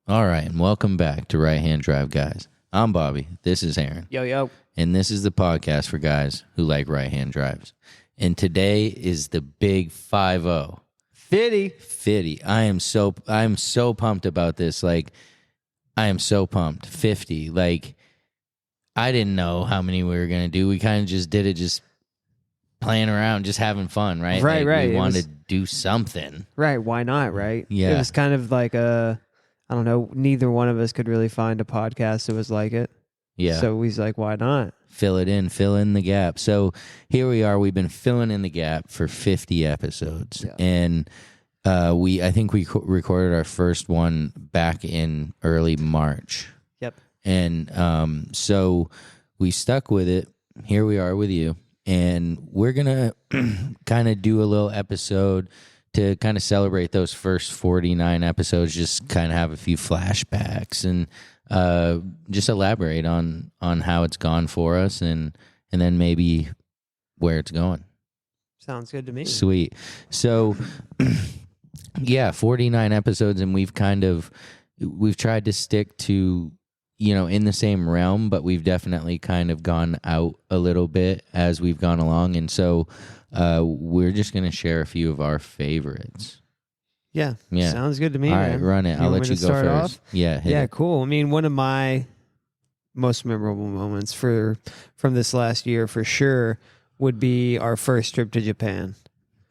All right, and welcome back to Right Hand Drive, guys. I'm Bobby. This is Aaron. Yo. And this is the podcast for guys who like right hand drives. And today is the big 5-0. Fitty. I'm so pumped about this. Like, I am so pumped. 50. Like, I didn't know how many we were going to do. We kind of just did it just playing around, just having fun, right? Right. We wanted to do something. Right, why not, right? Yeah. It was kind of like I don't know, neither one of us could really find a podcast that was like it. Yeah. So we was like, why not? Fill in the gap. So here we are. We've been filling in the gap for 50 episodes. Yeah. And I think we recorded our first one back in early March. Yep. And so we stuck with it. Here we are with you. And we're going to kind of do a little episode to kind of celebrate those first 49 episodes, just kind of have a few flashbacks and just elaborate on how it's gone for us and then maybe where it's going. Sounds good to me. Sweet. So, yeah, 49 episodes, and we've tried to stick to, in the same realm, but we've definitely kind of gone out a little bit as we've gone along. And so we're just going to share a few of our favorites. Yeah. Yeah. Sounds good to me, All man. right, run it. I'll let you go first. Off? Yeah. Yeah, it. cool. I mean, one of my most memorable moments from this last year for sure would be our first trip to Japan.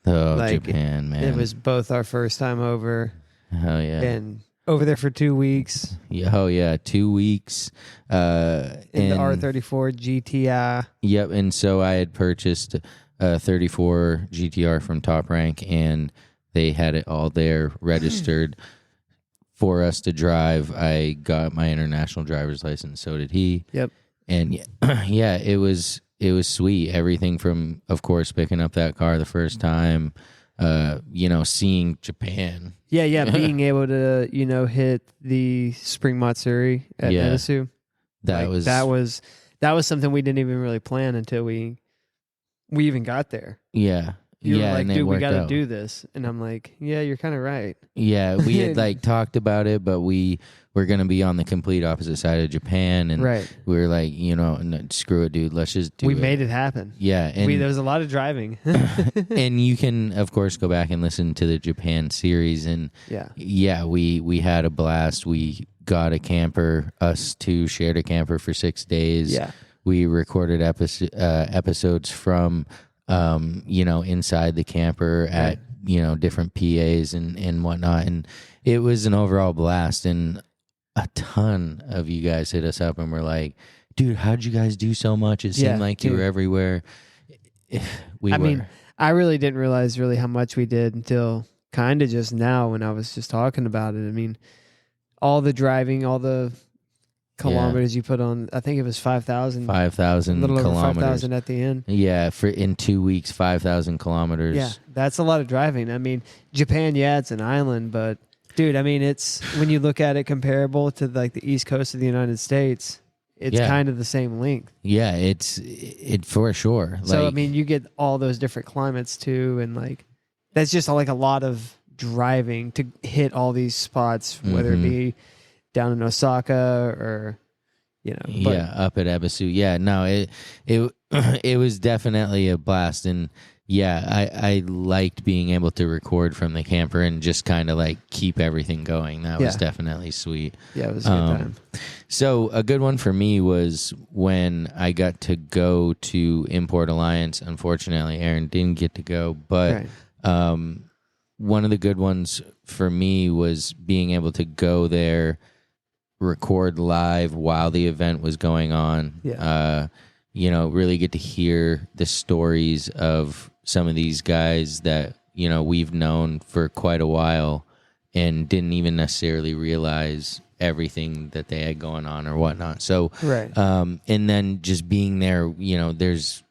Oh, Japan, man. It was both our first time over. Hell yeah. And over there for 2 weeks. Oh, yeah. 2 weeks. In the R34 GTI. Yep. And so I had purchased a 34 GTR from Top Rank, and they had it all there registered for us to drive. I got my international driver's license. So did he. Yep. And yeah, it was sweet. Everything from, of course, picking up that car the first time, seeing Japan. Yeah, being able to, hit the Spring Matsuri at Minisu. That was something we didn't even really plan until we even got there. Yeah. You were like, dude, we got to do this. And I'm like, yeah, you're kind of right. Yeah, we had talked about it, but we were going to be on the complete opposite side of Japan. And we were like, no, screw it, dude. Let's just do it. We made it happen. Yeah. And there was a lot of driving. and you can, of course, go back and listen to the Japan series. And we had a blast. We got a camper. Us two shared a camper for 6 days. Yeah. We recorded episodes from inside the camper at, different PAs and whatnot. And it was an overall blast. And a ton of you guys hit us up and were like, dude, how'd you guys do so much? It seemed like you were everywhere. I mean, I really didn't realize really how much we did until kind of just now when I was just talking about it. I mean, all the driving, all the kilometers you put on, I think it was 5,000. 5,000 a little kilometers. Over 5,000 at the end. Yeah, in 2 weeks, 5,000 kilometers. Yeah, that's a lot of driving. I mean, Japan, it's an island, but dude, I mean, it's when you look at it comparable to like the East Coast of the United States, it's kind of the same length. Yeah, it for sure. So I mean, you get all those different climates too, and like that's just like a lot of driving to hit all these spots, whether it be down in Osaka or up at Ebisu. Yeah, no, it was definitely a blast. And I liked being able to record from the camper and just kind of like keep everything going. That was definitely sweet. Yeah, it was a good time. So a good one for me was when I got to go to Import Alliance. Unfortunately, Aaron didn't get to go, but one of the good ones for me was being able to go there, record live while the event was going on. Really get to hear the stories of some of these guys that we've known for quite a while and didn't even necessarily realize everything that they had going on or whatnot. So and then just being there, there's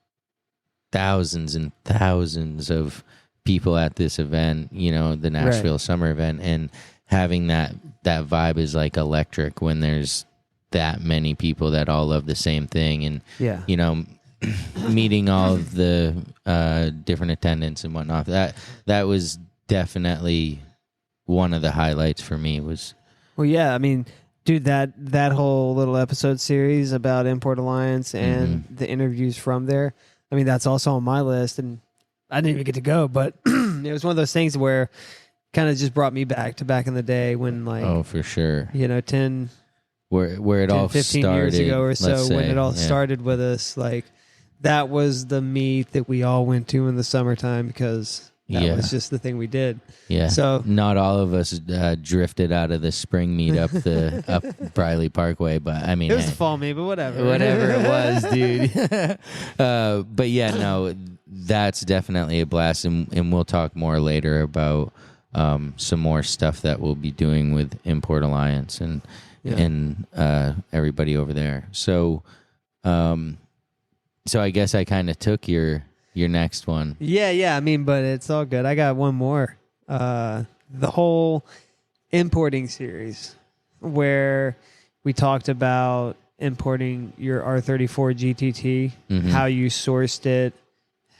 thousands and thousands of people at this event, the Nashville summer event, and having that vibe is like electric when there's that many people that all love the same thing. And meeting all of the different attendants and whatnot, that was definitely one of the highlights for me, was Well, yeah, I mean, dude, that whole little episode series about Import Alliance and the interviews from there, I mean, that's also on my list, and I didn't even get to go, but it was one of those things where kind of just brought me back to back in the day when, like, oh, for sure, 10 where it all 15 started, years ago or so, say, when it all started with us, like, that was the meet that we all went to in the summertime because that was just the thing we did. Yeah. So not all of us drifted out of the spring meet up the up Briley Parkway, but I mean, it was the fall meet, but whatever. Whatever it was, dude. But yeah, no, that's definitely a blast, and we'll talk more later about some more stuff that we'll be doing with Import Alliance and everybody over there. So, so I guess I kind of took your next one. Yeah. I mean, but it's all good. I got one more. The whole importing series where we talked about importing your R34 GTT, how you sourced it,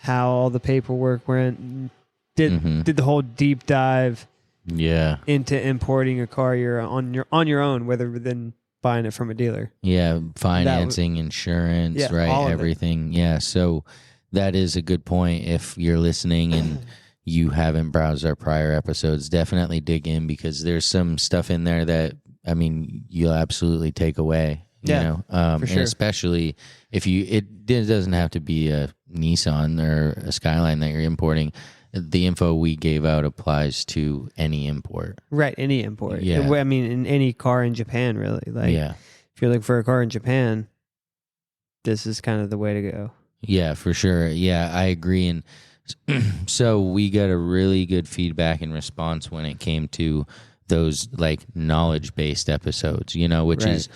how all the paperwork went, did the whole deep dive into importing a car you're on your own rather than buying it from a dealer. Yeah, financing, insurance, right, everything. Yeah, so that is a good point. If you're listening and you haven't browsed our prior episodes, definitely dig in because there's some stuff in there that, I mean, you'll absolutely take away. You know, for sure. And especially if it doesn't have to be a Nissan or a Skyline that you're importing. The info we gave out applies to any import. Right, any import. Yeah. I mean, in any car in Japan, really. Like, if you're looking for a car in Japan, this is kind of the way to go. Yeah, for sure. Yeah, I agree. And so we got a really good feedback and response when it came to those, like, knowledge-based episodes, which is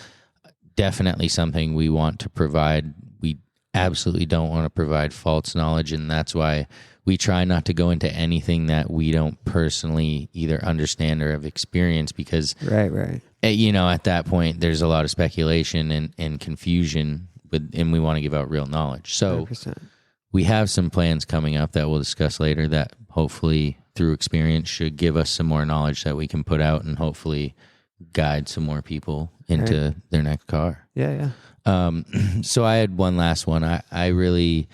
definitely something we want to provide. We absolutely don't want to provide false knowledge, and that's why we try not to go into anything that we don't personally either understand or have experienced because, right. At that point, there's a lot of speculation and confusion, and we want to give out real knowledge. So 100%. We have some plans coming up that we'll discuss later that hopefully through experience should give us some more knowledge that we can put out and hopefully guide some more people into their next car. Yeah. So I had one last one. I really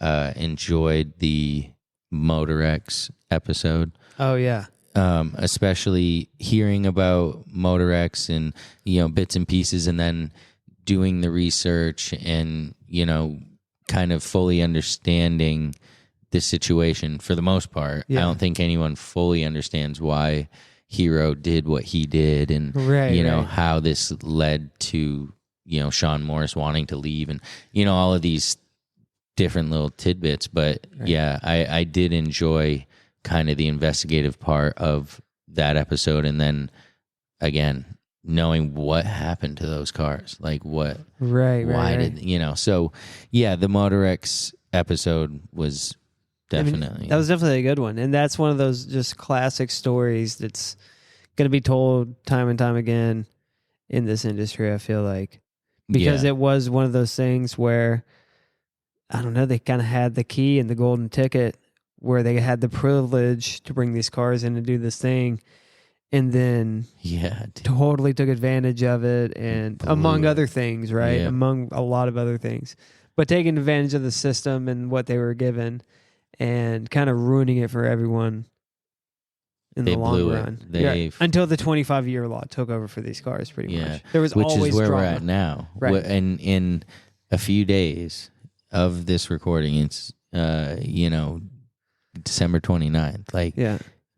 enjoyed the Motorex episode. Oh, yeah. Especially hearing about Motorex and, bits and pieces and then doing the research and, kind of fully understanding the situation for the most part. I don't think anyone fully understands why Hero did what he did and, how this led to, Sean Morris wanting to leave and, all of these different little tidbits. But I did enjoy kind of the investigative part of that episode. And then again, knowing what happened to those cars, like why did, so yeah, the Motorex episode was definitely, that was definitely a good one. And that's one of those just classic stories that's going to be told time and time again in this industry, I feel like, because it was one of those things where, I don't know, they kind of had the key and the golden ticket where they had the privilege to bring these cars in and do this thing. And then totally took advantage of it and among other things, right? Yeah. Among a lot of other things. But taking advantage of the system and what they were given and kind of ruining it for everyone in the long run. Until the 25-year law took over for these cars, pretty much. There was always which is where drama. we're at now. Right. And in a few days of this recording, it's, December 29th. Like,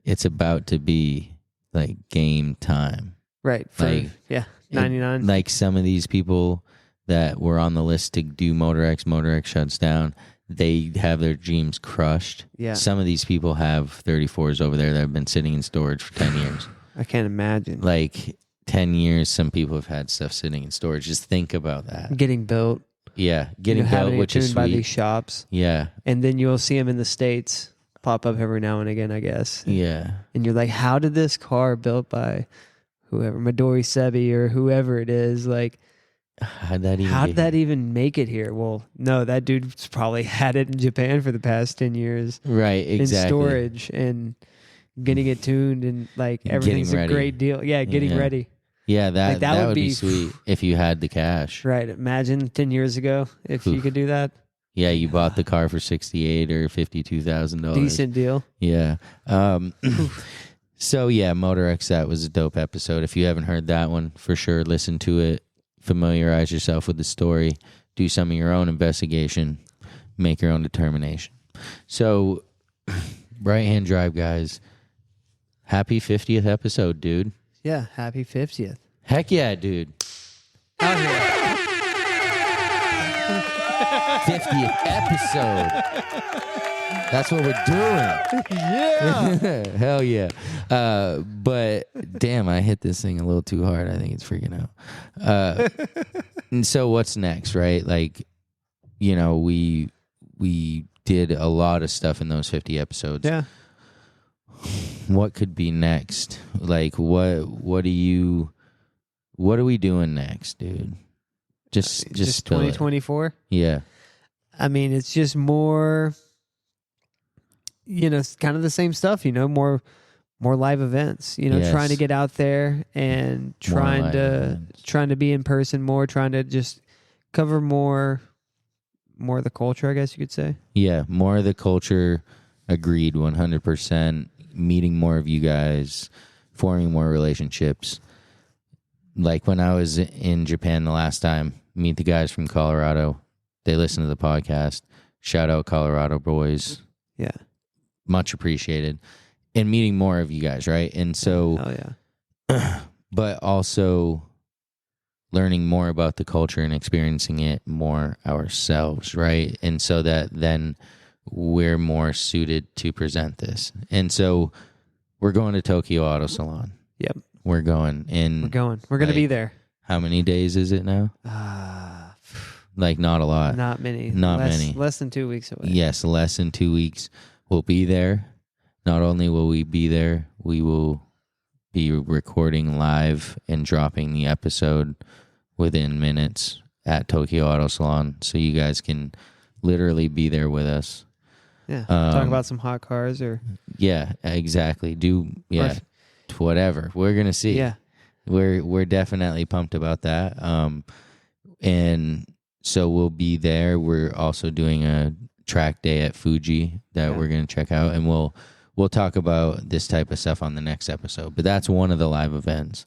it's about to be like game time. Right. For, 99. Like some of these people that were on the list to do Motorex shuts down, they have their dreams crushed. Yeah. Some of these people have 34s over there that have been sitting in storage for 10 years. I can't imagine. Like 10 years, some people have had stuff sitting in storage. Just think about that. Getting built. Yeah. Getting built, which is sweet. By these shops. Yeah. And then you'll see them in the States pop up every now and again, I guess. Yeah. And you're like, how did this car built by whoever, Midori Sebi or whoever it is, like, how did that even make it here? Well, no, that dude's probably had it in Japan for the past 10 years. Right, exactly. In storage and getting it tuned and like everything's a great deal. Yeah, getting ready. Yeah, that would be sweet if you had the cash. Right. Imagine 10 years ago if you could do that. Yeah, you bought the car for $68,000 or $52,000. Decent deal. Yeah. So yeah, Motor X, that was a dope episode. If you haven't heard that one, for sure listen to it. Familiarize yourself with the story. Do some of your own investigation. Make your own determination. So, Right Hand Drive, guys. Happy 50th episode, dude. Yeah, happy 50th. Heck yeah, dude. Out here. 50th episode. That's what we're doing. Yeah. Hell yeah. But damn, I hit this thing a little too hard. I think it's freaking out. And so what's next, right? Like, you know, we did a lot of stuff in those 50 episodes. Yeah. What could be next? Like, what are we doing next, dude? Just 2024. Yeah. I mean, it's just more, it's kind of the same stuff, more live events, Yes. trying to get out there and trying to be in person more, trying to just cover more of the culture, I guess you could say. Yeah, more of the culture. Agreed, 100%. Meeting more of you guys, forming more relationships. Like when I was in Japan the last time, meet the guys from Colorado. They listen to the podcast. Shout out Colorado boys. Yeah. Much appreciated. And meeting more of you guys, right? And so, yeah. But also learning more about the culture and experiencing it more ourselves, right? And so that then we're more suited to present this. And so we're going to Tokyo Auto Salon. Yep. We're going. We're going to be there. How many days is it now? Like not a lot. Not many. Many. Less than 2 weeks away. Yes, less than 2 weeks. We'll be there. Not only will we be there, we will be recording live and dropping the episode within minutes at Tokyo Auto Salon. So you guys can literally be there with us. Yeah. Talk about some hot cars or. Yeah, exactly. Whatever. We're going to see. Yeah. We're definitely pumped about that. And so we'll be there. We're also doing a track day at Fuji that we're going to check out, and we'll talk about this type of stuff on the next episode. But that's one of the live events.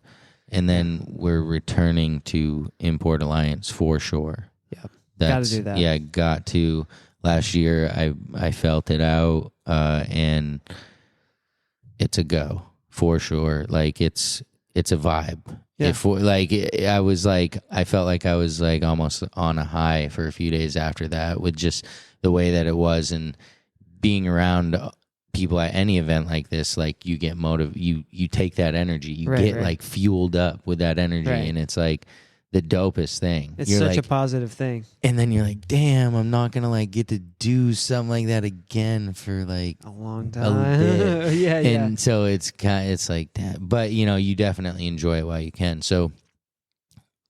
And then we're returning to Import Alliance for sure. Yep. Got to do that. Yeah, got to. Last year I felt it out, and it's a go for sure. Like it's a vibe. Yeah. I felt like I was like almost on a high for a few days after that with just the way that it was, and being around people at any event like this. Like you get you take that energy, you get like fueled up with that energy, and it's like the dopest thing. It's such a positive thing. And then you're like, damn, I'm not gonna like get to do something like that again for like a long time. Yeah. And so it's like that. But you definitely enjoy it while you can. So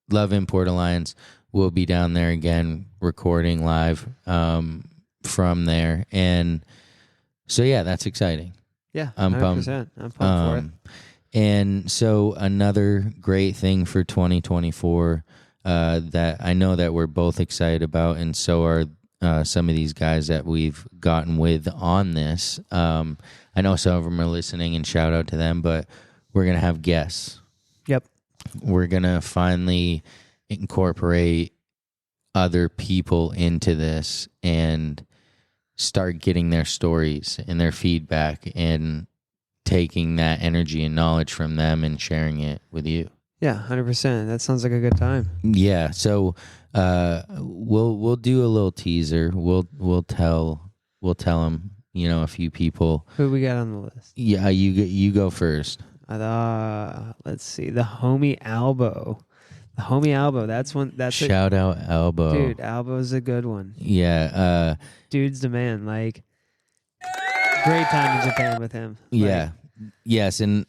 love Import Alliance. We'll be down there again recording live from there. And so yeah, that's exciting. Yeah, I'm 100%. pumped. I'm pumped for it. And so another great thing for 2024 that I know that we're both excited about, and so are some of these guys that we've gotten with on this. I know some of them are listening, and shout out to them, but we're going to have guests. Yep. We're going to finally incorporate other people into this and start getting their stories and their feedback and taking that energy and knowledge from them and sharing it with you. Yeah, 100%. That sounds like a good time. Yeah, so we'll do a little teaser. We'll tell them, a few people. Who we got on the list? Yeah, you go first. Let's see. The homie Albo. That's shout out Albo. Dude, Albo's a good one. Yeah. Dude's the man. Like, great time in Japan with him. Yeah. Yes, and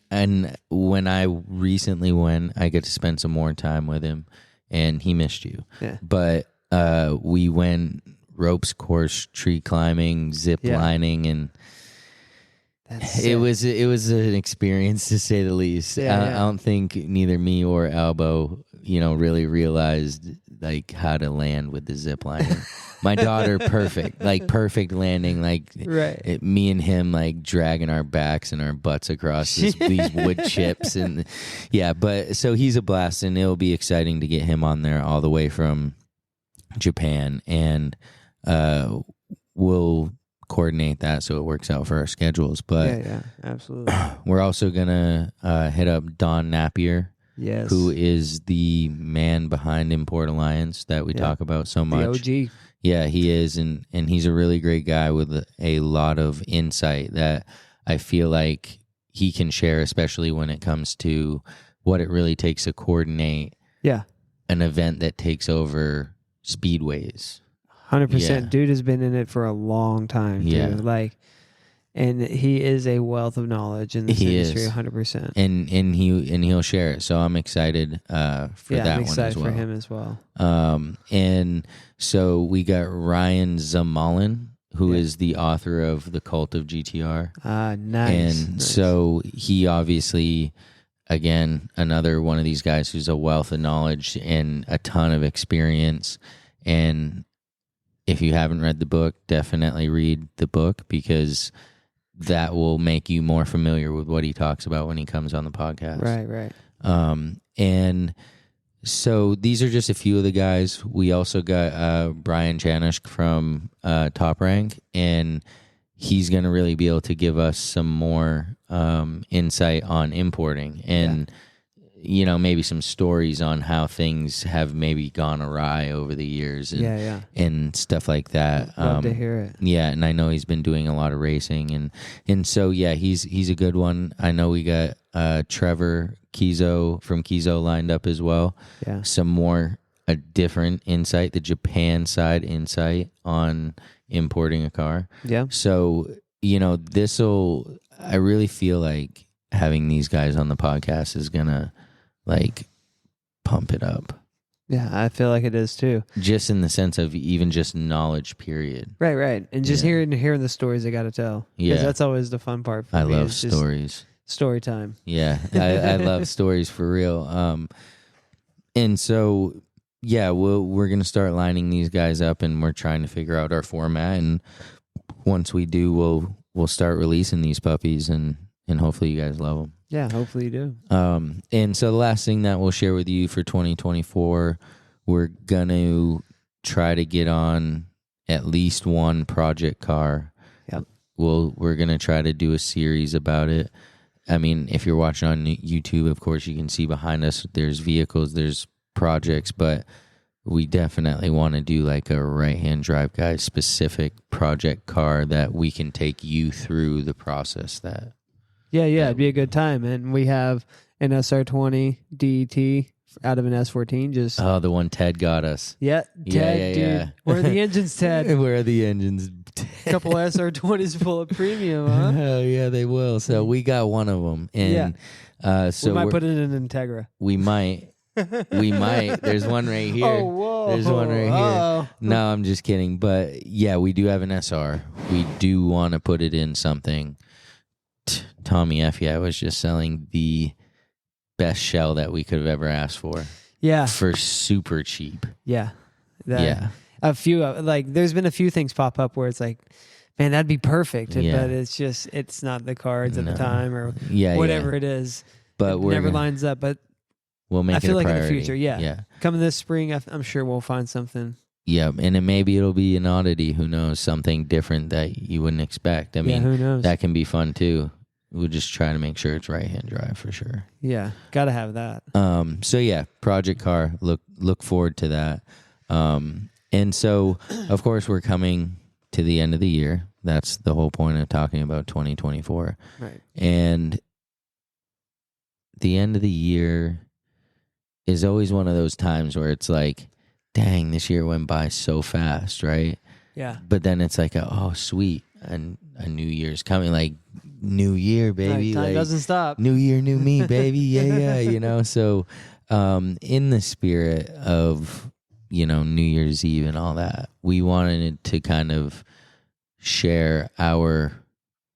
when I recently went, I got to spend some more time with him, and he missed you. Yeah. But we went ropes course, tree climbing, zip lining, and It was an experience to say the least. I don't think neither me or Albo, really realized like how to land with the zip liner. My daughter, perfect landing. Like me and him like dragging our backs and our butts across these wood chips and But so he's a blast, and it'll be exciting to get him on there all the way from Japan, and we'll coordinate that so it works out for our schedules. But absolutely. We're also gonna hit up Don Napier, who is the man behind Import Alliance that we talk about so much. The OG. Yeah, he is, and he's a really great guy with a lot of insight that I feel like he can share, especially when it comes to what it really takes to coordinate an event that takes over speedways. 100%. Dude has been in it for a long time, too. Yeah. And he is a wealth of knowledge in this industry, 100%. And he'll share it. So I'm excited for that one as well. I'm excited for him as well. And so we got Ryan Zamalin, who is the author of The Cult of GTR. Nice. And so he obviously, again, another one of these guys who's a wealth of knowledge and a ton of experience. And if you haven't read the book, definitely read the book, because that will make you more familiar with what he talks about when he comes on the podcast. Right. And so these are just a few of the guys. We also got Brian Janusz from Top Rank, and he's going to really be able to give us some more insight on importing and maybe some stories on how things have maybe gone awry over the years and stuff like that. Love to hear it. Yeah, and I know he's been doing a lot of racing, and so he's a good one. I know we got Trevor Kizo from Kizo lined up as well. Yeah, some a different insight, the Japan side insight on importing a car. Yeah. So I really feel like having these guys on the podcast is gonna pump it up. Yeah, I feel like it is too. Just in the sense of even just knowledge, period. Right. And just hearing the stories they got to tell. Yeah. Because that's always the fun part for me. I love stories. Story time. Yeah, I love stories for real. And so, we're going to start lining these guys up, and we're trying to figure out our format. And once we do, we'll start releasing these puppies, and hopefully you guys love them. Yeah, hopefully you do. And so the last thing that we'll share with you for 2024, we're going to try to get on at least one project car. Yep. We're going to try to do a series about it. I mean, if you're watching on YouTube, of course, you can see behind us, there's vehicles, there's projects, but we definitely want to do like a right-hand drive guy specific project car that we can take you through the process that. Yeah, it'd be a good time. And we have an SR20 DET out of an S14. The one Ted got us. Yeah, Ted, dude. Where are the engines, Ted? Where are the engines? A couple SR20s full of premium, huh? Hell yeah, they will. So we got one of them. And so we might put it in an Integra. We might. There's one right here. Oh, whoa. There's one right here. No, I'm just kidding. But we do have an SR. We do want to put it in something. Tommy F. was just selling the best shell that we could have ever asked for. Yeah. For super cheap. Yeah. A few, there's been a few things pop up where it's like, man, that'd be perfect. But it's not the cards at the time or whatever it is. But it never lines up. But we'll make it a priority. In the future, yeah. Coming this spring, I'm sure we'll find something. Yeah, and maybe it'll be an oddity. Who knows? Something different that you wouldn't expect. I mean, who knows? That can be fun too. We'll just try to make sure it's right-hand drive for sure. Yeah, got to have that. So project car. Look forward to that. And so, of course, we're coming to the end of the year. That's the whole point of talking about 2024. Right. And the end of the year is always one of those times where it's like, dang, this year went by so fast, right? Yeah. But then it's like, oh, sweet, and a new year's coming, like, new year, baby. Time doesn't stop. New year, new me, baby. Yeah. So in the spirit of, New Year's Eve and all that, we wanted to kind of share our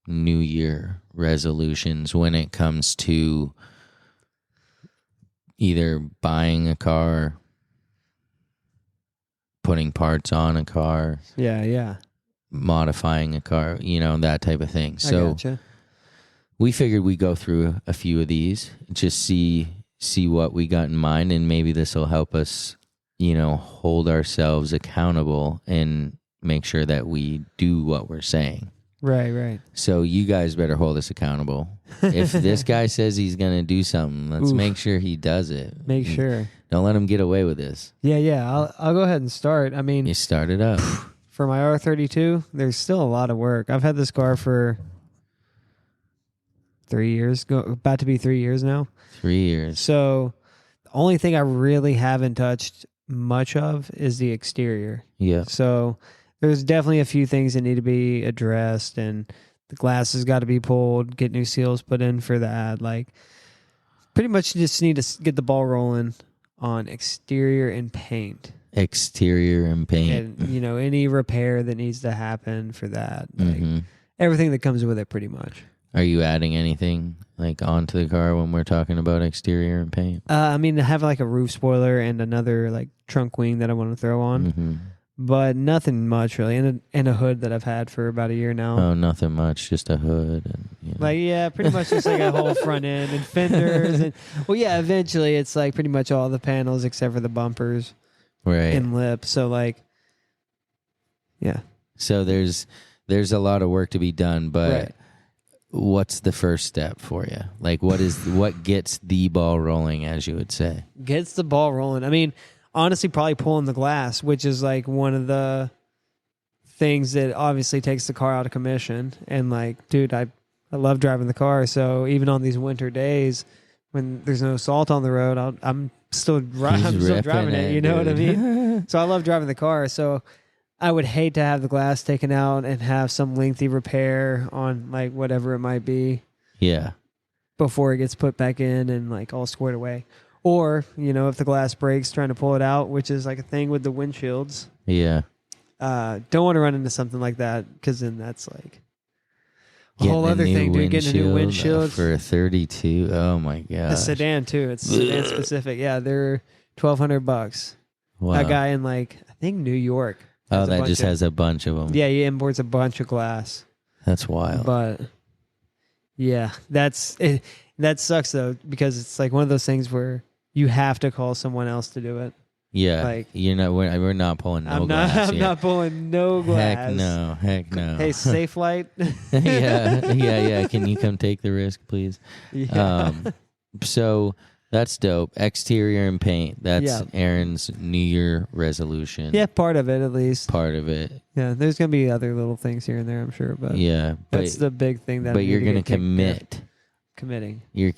New Year resolutions when it comes to either buying a car, putting parts on a car, modifying a car, that type of thing. So gotcha. we figured we'd go through a few of these, just see what we got in mind, and maybe this will help us, hold ourselves accountable and make sure that we do what we're saying. Right. So you guys better hold us accountable. If this guy says he's going to do something, let's make sure he does it. Make sure. Don't let him get away with this. Yeah. I'll go ahead and start. I mean, you start it up. For my R32, there's still a lot of work. I've had this car for 3 years, about to be 3 years now. 3 years. So the only thing I really haven't touched much of is the exterior. Yeah. So there's definitely a few things that need to be addressed, and the glass has got to be pulled, get new seals put in for that. Like, pretty much just need to get the ball rolling on exterior and paint. Exterior and paint. And, any repair that needs to happen for that. Like, everything that comes with it, pretty much. Are you adding anything like onto the car when we're talking about exterior and paint? I mean, I have like a roof spoiler and another like trunk wing that I want to throw on. But nothing much really, and a hood that I've had for about a year now. Oh, nothing much, just a hood, and pretty much just like a whole front end and fenders, and eventually it's like pretty much all the panels except for the bumpers, right, and lip. So So there's a lot of work to be done, but what's the first step for you? Like, what gets the ball rolling, as you would say? Gets the ball rolling. I mean, honestly, probably pulling the glass, which is like one of the things that obviously takes the car out of commission. And like, dude, I love driving the car. So even on these winter days when there's no salt on the road, I'm still driving it. You know what I mean? So I love driving the car. So I would hate to have the glass taken out and have some lengthy repair on like whatever it might be. Yeah. Before it gets put back in and like all squared away. Or, if the glass breaks, trying to pull it out, which is like a thing with the windshields. Yeah. Don't want to run into something like that, because then that's like a whole other thing, dude. Getting a new windshield. For a 32. Oh, my God. A sedan, too. It's sedan specific. Yeah, they're $1,200. Wow. A guy in, I think New York. Oh, that just has a bunch of them. Yeah, he imports a bunch of glass. That's wild. But, yeah, that's it. That sucks, though, because it's like one of those things where you have to call someone else to do it. Yeah, we're not pulling glass. I'm not pulling no glass. Heck no. Hey, Safe Light. yeah. Can you come take the risk, please? Yeah. So that's dope. Exterior and paint. That's Aaron's New Year resolution. Yeah, part of it at least. Part of it. Yeah, there's gonna be other little things here and there, I'm sure, but that's the big thing that. But you're gonna commit. Committing. You're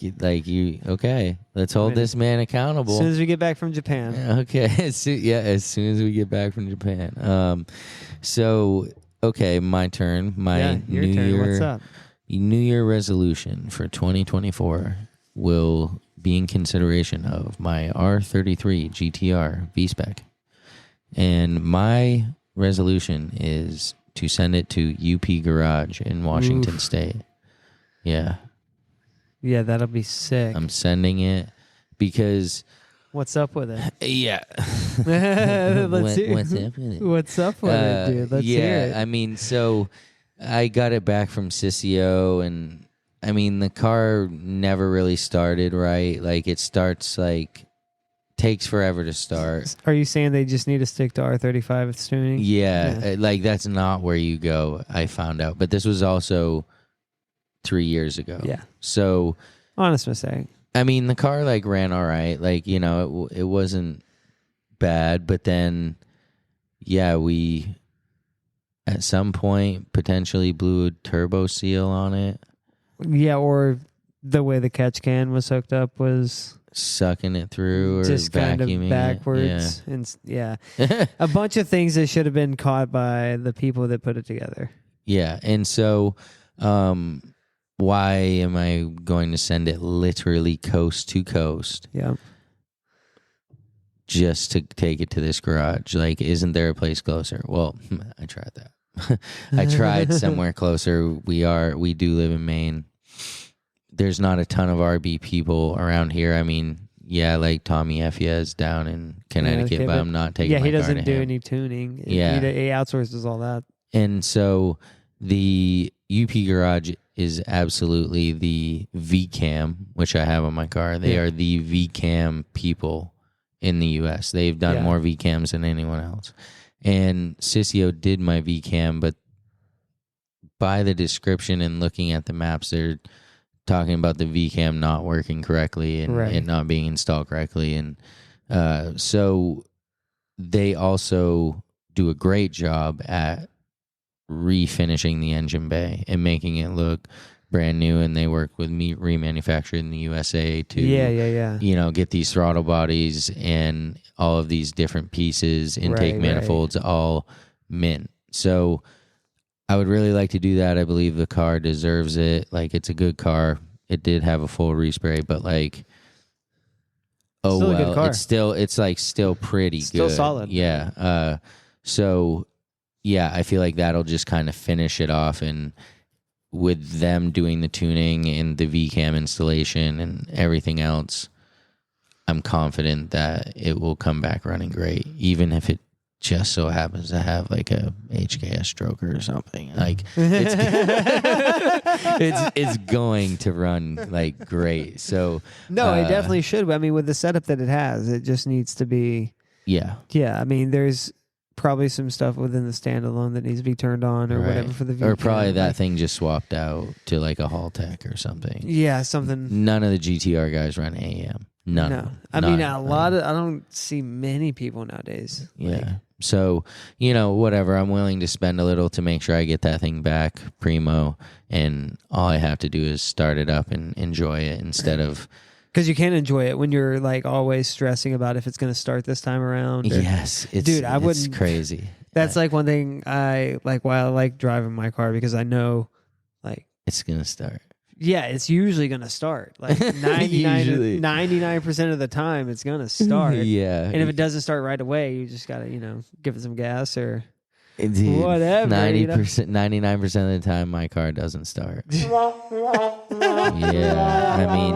okay. Let's hold this man accountable. As soon as we get back from Japan. Okay. As soon as we get back from Japan. So okay, my turn. My your turn. What's up? New Year resolution for 2024 will be in consideration of my R33 GTR V-Spec, and my resolution is to send it to UP Garage in Washington State. Yeah. Yeah, that'll be sick. I'm sending it because... What's up with it? Yeah. Let's hear What's up with it? What's up with it, dude? Let's hear it. I mean, so I got it back from Sissio, and I mean, the car never really started right. Like, it starts, takes forever to start. Are you saying they just need to stick to R35 tuning? Yeah, that's not where you go, I found out. But this was also 3 years ago. Yeah. So honest mistake. I mean, the car ran all right. It wasn't bad, but then we at some point potentially blew a turbo seal on it. Yeah, or the way the catch can was hooked up was sucking it through, or just kind of backwards. Yeah. And a bunch of things that should have been caught by the people that put it together. Yeah, and so why am I going to send it literally coast to coast? Yeah. Just to take it to this garage? Isn't there a place closer? Well, I tried that. I tried somewhere closer. We do live in Maine. There's not a ton of RB people around here. I mean, yeah, like Tommy Effia is down in Connecticut, but I'm not taking my car to him. Yeah, he doesn't do any tuning. Yeah. He outsources all that. And so the UP Garage is absolutely the VCAM, which I have on my car. They are the VCAM people in the U.S. They've done more VCAMs than anyone else. And Sissio did my VCAM, but by the description and looking at the maps, they're talking about the VCAM not working correctly and it not being installed correctly. And so they also do a great job at refinishing the engine bay and making it look brand new, and they work with me remanufactured in the USA to get these throttle bodies and all of these different pieces, intake manifolds, all mint. So I would really like to do that. I believe the car deserves it. Like, it's a good car. It did have a full respray, but like, it's still pretty good. Still solid. Yeah. So yeah, I feel like that'll just kind of finish it off, and with them doing the tuning and the VCAM installation and everything else, I'm confident that it will come back running great, even if it just so happens to have like a HKS stroker or something. Like, it's going to run like great. So no, it definitely should. I mean, with the setup that it has, it just needs to be. Yeah. I mean, there's probably some stuff within the standalone that needs to be turned on or whatever for the VCAM. Or probably that thing just swapped out to like a Haltech or something. Yeah, something. None of the GTR guys run AM. None. No. I mean, I don't see many people nowadays. Yeah. So, whatever. I'm willing to spend a little to make sure I get that thing back primo, and all I have to do is start it up and enjoy it instead of... Because you can't enjoy it when you're like always stressing about if it's going to start this time around. Yes. It's crazy. That's like one thing I like, why I like driving my car, because I know like... It's going to start. Yeah, it's usually going to start. Like 99% of the time, it's going to start. Yeah. And if it doesn't start right away, you just got to, give it some gas or Dude, whatever. 99% of the time, my car doesn't start. Yeah. I mean,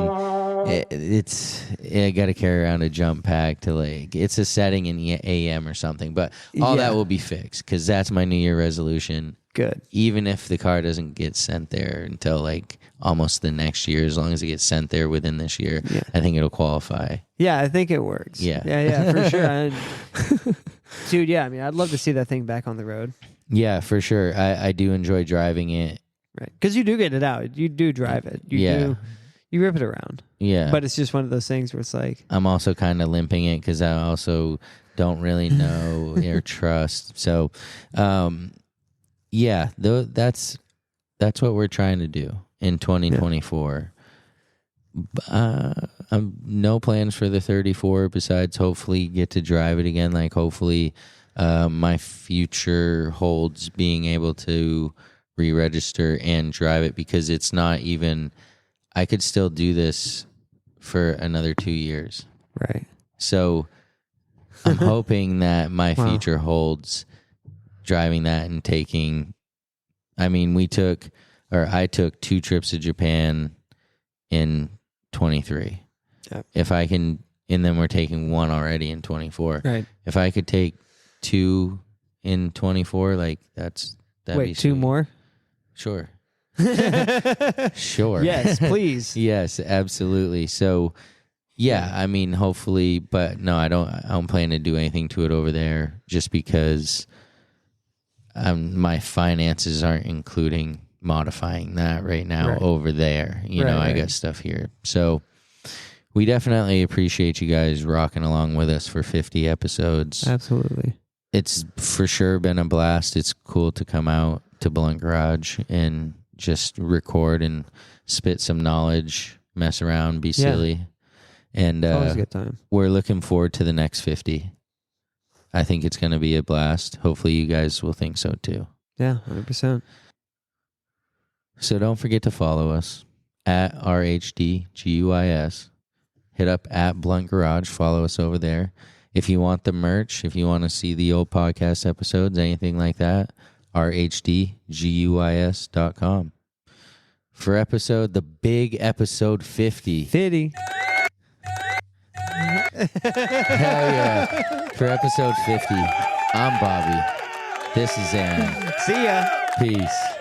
I got to carry around a jump pack to like, it's a setting in AM or something, but all that will be fixed, because that's my New Year resolution. Good. Even if the car doesn't get sent there until like almost the next year, as long as it gets sent there within this year, I think it'll qualify. Yeah, I think it works. Yeah, for sure. Dude, I mean, I'd love to see that thing back on the road. Yeah, for sure. I do enjoy driving it. Right. Because you do get it out. You do drive it. You rip it around. Yeah. But it's just one of those things where it's like... I'm also kind of limping it because I also don't really know or trust. So, that's what we're trying to do in 2024. No plans for the 34 besides hopefully get to drive it again. Like, hopefully my future holds being able to re-register and drive it, because it's not even... I could still do this for another 2 years. Right. So I'm hoping that my future holds driving that and taking... I mean, I took 2 trips to Japan in 23. Yep. If I can, and then we're taking 1 already in 24. Right. If I could take 2 in 24, like that'd be 2 more? Sure. Sure. Yes, please. Yes, absolutely. So, I mean, hopefully, but no, I don't plan to do anything to it over there, just because my finances aren't including modifying that right now over there. I got stuff here. So we definitely appreciate you guys rocking along with us for 50 episodes. Absolutely. It's for sure been a blast. It's cool to come out to Blunt Garage and just record and spit some knowledge, mess around, be silly. And always a good time. We're looking forward to the next 50. I think it's going to be a blast. Hopefully you guys will think so too. Yeah, 100%. So don't forget to follow us at RHDGUIS. Hit up at Blunt Garage. Follow us over there. If you want the merch, if you want to see the old podcast episodes, anything like that, RHDGUIS.com. For the big episode 50. 50. Hell yeah. For episode 50, I'm Bobby. This is Aaron. See ya. Peace.